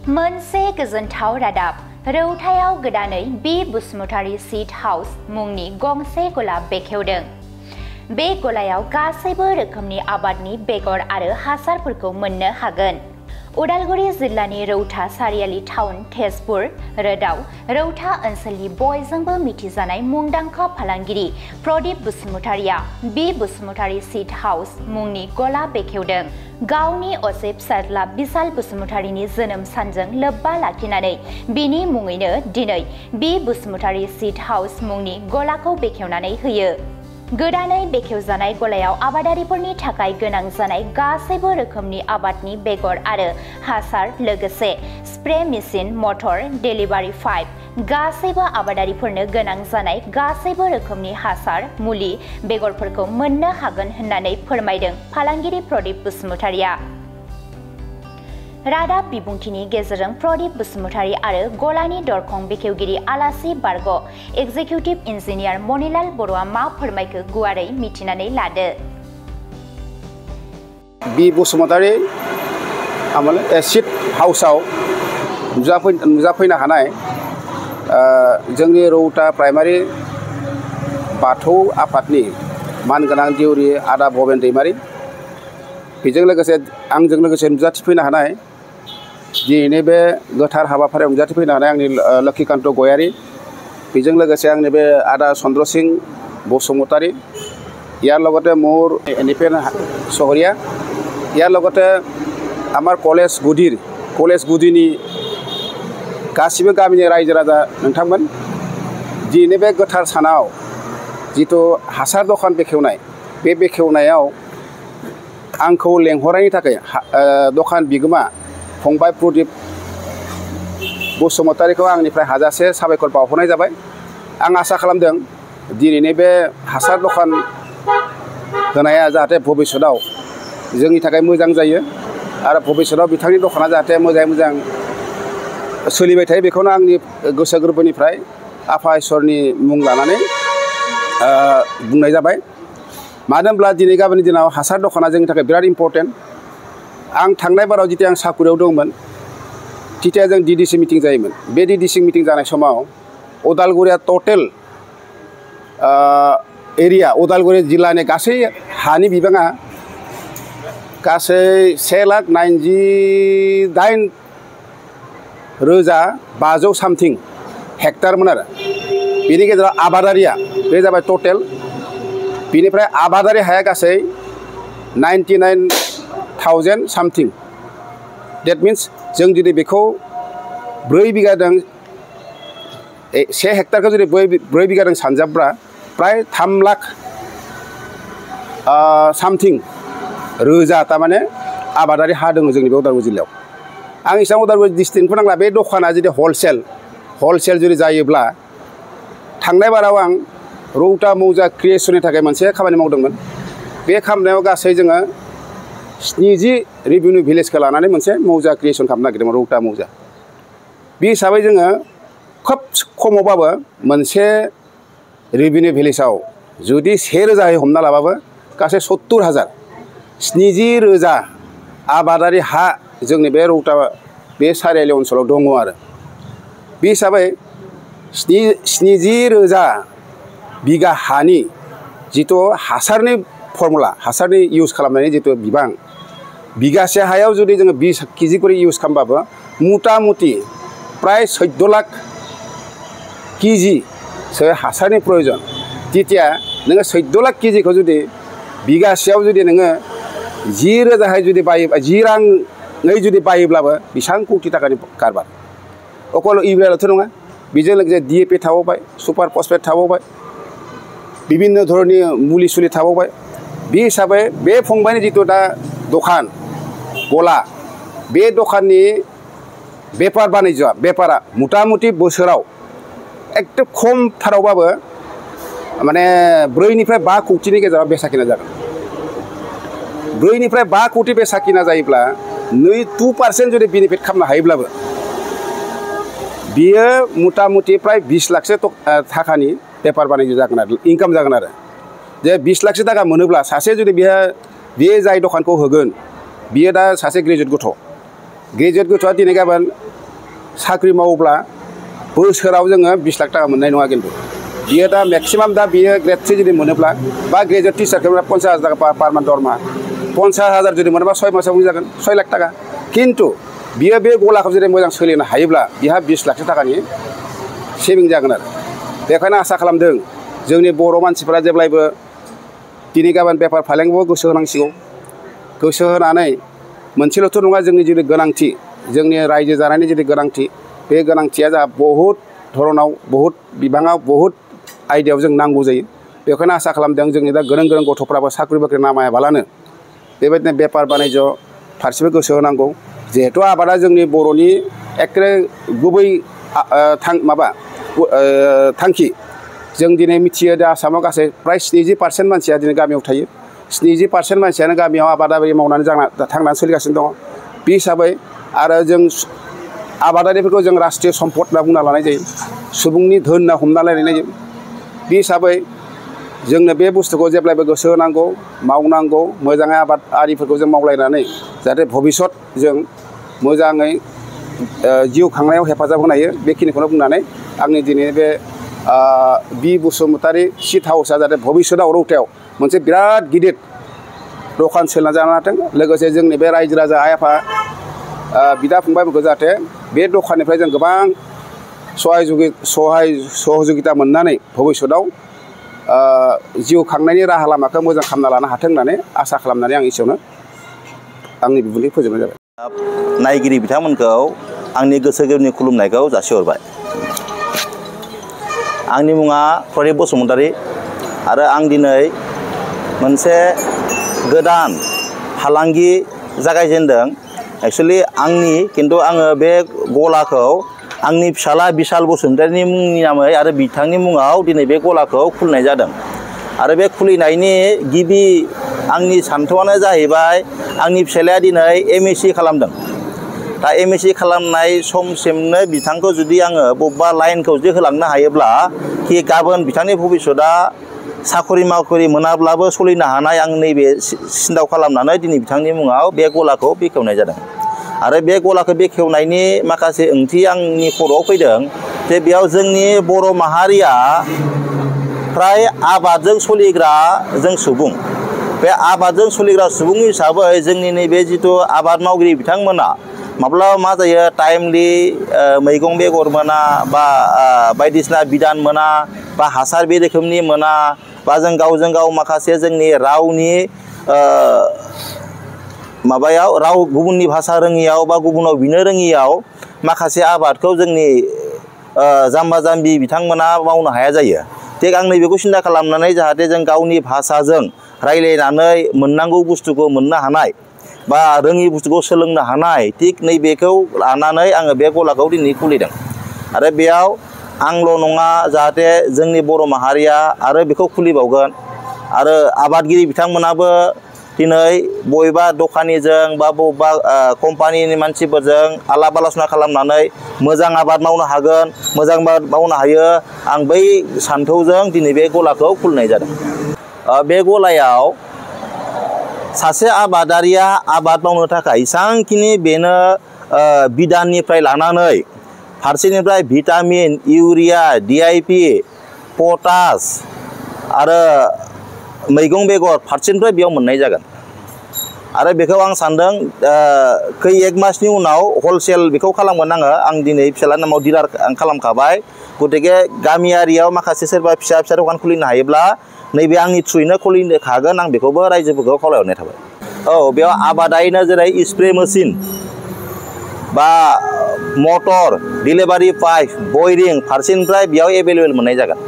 मोनसे गोजोनथाव रादाब रौथायाव गोदानै बि बसुमतारी सीड हाउस मुंनि गंसे गला बेखेवदों। बे गलायाव गासैबो रोखोमनि आबादनि बेगर आरो हासारफोरखौ मोननो हागोन। उदालगुरि जिल्लानि रौता सारियाली टाउन तेजपुर रोदाव रौता ओनसोलनि बयजोंबो मिथिजानाय मुंदांखा फालांगिरि प्रदीप बसुमतारीया बि बसुमतारी सीड हाउस मुंनि गला बेखेवदों। गावनि असे फिसाज्ला बिशाल बसुमतारीनि जोनोम सानजों लोब्बा लाखिनानै बिनि मुङैनो दिनै बि बसुमतारी सीड हाउस मुंनि गलाखौ बेखेवनानै होयो। गोदानै बेखेवजानाय गलायाव आबादारिफोरनि थाखाय गोनां जानाय गासैबो रोखोमनि आबादनि बेगर आरो हासार लोगोसे स्प्रे मेसिन, मटर, डेलिभारि पाइप गासैबो आबादारिफोरनो गोनां जानाय गासैबो रोखोमनि हासार, मुलि, बेगरफोरखौ मोननो हागोन होननानै फोरमायदों फालांगिरि प्रदीप बसुमतारीया। रादाब बिबुंथिनि गेजेरजों प्रदीप बसुमतारी आरो गलानि दरखं बेखेवगिरि आलासि बारग' एक्जिकिउटिभ इन्जिनियार मनिलाल बर'आ मा फोरमायखो गुवारै मिथिनानै लादो। बि बसुमतारी सीड हाउसआव नुजाफैनो हानाय जोंनि रौता प्राइमारि बाथौ आफादनि मानगोनां दिउरि आदा भबेन दैमारि, बेजों लोगोसे आंजों लोगोसे नुजाथिफैनो हानाय दिनैनि बे गोथार हाबाफारियाव नुजाथिफैनो हानाय आंनि लक्ष्मीकान्त गयारी, बेजों लोगोसे आंनि बे आदा चन्द्र सिंह बसुमतारी, ইয়াৰ লগতে মোৰ এনিপেন চহৰীয়া, ইয়াৰ লগতে আমাৰ কলেজ গুদিनि गासिबो गामिनि रायजो राजा नोंथांमोन, दिनै बे गोथार सानाव जिथु हासार दखान बेखेवनाय, बे बेखेवनायाव आंखौ लेंहरनायनि थाखाय दखान बिगोमा फंबाय प्रदीप बसुमतारीखौ आंनिफ्राय हाजासे साबायखर बावहरनाय जाबाय। आं आसा खालामदों दिनैनि बे हासार दखान होनाया जाहाथे भबिष्यताव जोंनि थाखाय मोजां जायो आरो भबिष्यताव बिथांनि दखाना जाहाथे मोजाङै मोजां सोलिबाय थायो, बेखौनो आंनि गोसो गोरबोनिफ्राय आफा इसोरनि मुं लानानै बुंनाय जाबाय। मानो होनब्ला दिनै गाबोननि दिनाव हासार दखाना जोंनि थाखाय बिराद इम्पर्टेन्ट। आं थांनाय बाराव जिथिया आं साकुरियाव दंमोन, तिथिया जों डिडिसि मिटिं जायोमोन। बे डिडिसि मिटिं जानाय समाव उदालगुरिया टटेल एरिया, उदालगुरि जिल्लानि गासै हानि बिबाङा गासै 1,98,500 सामथिं हेक्टारमोन आरो बेनि गेजेराव आबादारिया बे जाबाय टटेल। बिनिफ्राय आबादारि हाया गासै 99,000 सामथिं। डेट मिन्स जों जुदि बेखौ 4 बिगाजों 1 हेक्टारखौ जुदि 4 बिगाजों सानजाब्ला प्राय 3 लाख सामथिं रोजा थारमाने आबादारि हा दङ जोंनि बे उदालगुरि जिल्लायाव। आं इसां उदालगुरि डिस्ट्रिक्टखौ नांला, बे दखाना जुदि हलसेल जुदि जायोब्ला, थांनाय बाराव आं रौता मौजा क्रिएसननि थाखाय मोनसे खामानि मावदोंमोन। बे खामानियाव गासै जोङो 70 रेभिनिउ भिलेजखौ लानानै मोनसे मौजा क्रिएसन खालामनो नागिरदोंमोन, रौता मौजा। बे हिसाबै जोङो खोब खमावबाबो मोनसे रेभिनिउ भिलेजाव जुदि 1,000 हमना लाबाबो गासै 70,000 70,000 आबादारि हा जोंनि बे रौता बे सारियाली ओनसोलाव दङ आरो बे हिसाबै 70,000 बिगा हानि जिथु हासारनि फर्मुला, हासारनि इउज खालामनायनि जिथु बिबां, बिगासे हायाव जुदि जोङो 20 केजि करि इउज खालामबाबो मुटा मुटि प्राय 14 लाख केजिसो हासारनि प्रयोजन। तिथिया नोङो 14 लाख केजिखौ जुदि बिगासेयाव जुदि नोङो 10,000 जुदि बायोब्ला, 10 राङै जुदि बायोब्लाबो बेसेबां कौटि थाखानि कारबार। अकल इउरियाल'थ' नङा, बेजों लोगोसे DAP थाबावबाय, सुपार फसफेट थाबावबाय, বিভিন্ন ধরনের मुलि सुलि थाबावबाय। बे हिसाबै बे फंबायनि जिथु दा दखान गला, बे दखाननि बेफार बेफारा मुटा मुटि बोसोराव एकदम खमथारावबाबो माने 4 निफ्राय 5 कौटिनि गेजेराव बेसा किना जागोन। 4 निफ्राय 5 कौटि बेसा किना जायोब्ला 2% जुदि बेनिफिट खालामनो हायोब्लाबो बियो मुटा मुटि प्राय 20 लाखसो थाखानि बेफार बानिज्य जागोन आरो इनकाम जागोन आरो जे 20 लाखसो थाखा मोनोब्ला सासे जुदि बे जाय दखानखौ होगोन बियो दा सासे ग्रेजुवेट गथ'आ दिनै गाबोन साख्रि मावोब्ला बोसोराव जोङो 20 लाख टाका मोननाय नङा खिन्थु बियो दा मेक्सिमाम दा बियो ग्रेड 3 जुदि मोनोब्ला बा ग्रेजुवेट टिचारखौ 50,000 टाका पार मान्थ दरमा 50,000 जुदि मोनोबा 6 मासाव जागोन 6 लाख टाका खिन्थु बियो बे गलाखौ जुदि मोजां सोलिनो हायोब्ला बिहा 20 लाख टाकानि सेभिं जागोन आरो बेखायनो आसा खालामदों जोंनि बर' मानसिफोरा जेब्लायबो दिनै गाबोन बेफार फालांगियाव गोसो होनांसिगौ गोसो होनानै मोनसेल'थ' नङा जोंनि जुदि गोनांथि जोंनि रायजो जानायनि जुदि गोनांथि बे गोनांथिया जोंहा बहुत धरनाव बहुत बिबाङाव बहुत आयदायाव जों नांगौ जायो बेखायनो आसा खालामदों जोंनि दा गोरों गोरों गथ'फ्राबो साख्रि बाख्रि नामायाबालानो बेबायदिनो बेफार बानिज्य फारसेबो गोसो होनांगौ जिहेतु आबादा जोंनि बर'नि एखे गुबै थांखि जों दिनै मिथियो दा आसामाव गासै प्राय 70% मानसिया दिनै गामियाव थायो 70% मानसियानो गामियाव आबादारि मावनानै थांनानै सोलिगासिनो दङ बे हिसाबै आरो जों आबादारिफोरखौ जों राष्ट्रीय सम्पद होनना बुंना लानाय जायो सुबुंनि धोन होनना हमना लानाय जायो बे हिसाबै जोंनो बे बुस्थुखौ जेब्लायबो गोसो होनांगौ मावनांगौ मोजाङै आबाद आरिफोरखौ जों मावलायनानै जाहाथे भबिष्यत जों मोजाङै जिउ खांनायाव हेफाजाब होनो हायो बेखिनिखौनो बुंनानै आंनि दिनै बे बि बसुमतारी सीट हाउसआ जाहाथे भबिष्यतआव रौतायाव मोनसे बिराद गिदिर दखान सोलिना जानो हाथों लोगोसे जोंनि बे रायजो राजा आइ आफा बिदा फंबायफोरखौ जाहाथे बे दखाननिफ्राय जों गोबां सहजुगिता मोननानै भबिष्यतआव जिउ खांनायनि राहा लामाखौ मोजां खालामना लानो हाथों होननानै आसा खालामनानै आं एसेयावनो आंनि बिबुंथि फोजोबनाय जाबाय नायगिरि बिथांमोनखौ आंनि गोसो गोरबोनि खुलुमनायखौ जासिहरबाय आंनि मुङा प्रदीप बसुमतारी आरो आं दिनै मोनसे गोदान फालांगि जागायजेनदों एक्चुअली आंनि किन्तु आङो बे गलाखौ आंनि फिसाला बिशाल बसुमतारीनि मुंनि नामै आरो बिथांनि मुङाव दिनै बे गलाखौ खुलिनाय जादों आरो बे खुलिनायनि गिबि आंनि सान्थौआनो जाहैबाय आंनि फिसालाया दिनै MSc खालामदों दा MSc खालामनाय समसिमनो बिथांखौ जुदि आङो बबेबा लाइनखौ जुदि होलांनो हायोब्ला कि गाबोन बिथांनि भबिष्यतआ साखरि मावखरि मोनाब्लाबो सोलिनो हानाय आं नैबे सिन्था खालामनानै दिनै बिथांनि मुङाव बे गलाखौ बेखेवनाय जादों आरो बे गलाखौ बेखेवनायनि माखासे ओंथि आंनि खर'आव फैदों जे बेयाव जोंनि बर' माहारिया फ्राय आबादजों सोलिग्रा जों सुबुं बे आबादजों सोलिग्रा सुबुं हिसाबै जोंनि नैबे जिथु आबाद मावगिरि बिथांमोना माब्लाबा मा जायो टाइमलि मैगं बेगर मोना बा बायदिसिना बिधान मोना बा हासार बे रोखोमनि मोना बा जों गावजों गाव माखासे जोंनि रावनि माबायाव राव गुबुननि भाषा रोङियाव बा गुबुनाव बिनो रोङियाव माखासे आबादखौ जोंनि जाम्बा जाम्बि बिथांमोना मावनो हाया जायो थिग आं नैबेखौ सिन्था खालामनानै जाहाथे जों गावनि भाषाजों रायलायनानै मोननांगौ बुस्थुखौ मोननो हानाय बा रोङि बुस्थुखौ सोलोंनो हानाय थिग नैबेखौ लानानै आङो बे गलाखौ दिनै खुलिदों आरो बेयाव आंल' नङा जाहाथे जोंनि बर' माहारिया आरो बेखौ खुलिबावगोन आरो आबादगिरि बिथांमोनाबो दिनै बबेबा दखानिजों बा बबेबा कम्पानिनि मानसिफोरजों आलाप आलोचना खालामनानै मोजां आबाद मावनो हागोन मोजां आबाद मावनो हायो आं बै सान्थौजों दिनै बे गलाखौ खुलिनाय जादों बे गलायाव सासे आबादारिया आबाद मावनो थाखाय एसांखिनि बेनो बिधाननिफ्राय लानानै फारसेनिफ्राय भिटामिन इउरिया DIP पटास आरो मैगं बेगर फारसेनिफ्राय बेयाव मोननाय जागोन आरो बेखौ आं सानदों खै एक मासनि उनाव हलसेल बेखौ खालामगोन आं दिनै फिसालानि नामाव डिलार आं खालामखाबाय गतिके गामियारियाव माखासे सोरबा फिसा फिसा दखान खुलिनो हायोब्ला नैबे आंनि थ्रुयैनो खुलिनो हागोन आं बेखौबो रायजोफोरखौ खावलायहरनाय थाबाय औ बेयाव आबादारिनो जेरै स्प्रे मेसिन बा मटर डिलिभारि पाइप बयरिं फारसेनिफ्राय बेयाव एभेलेबेल मोननाय जागोन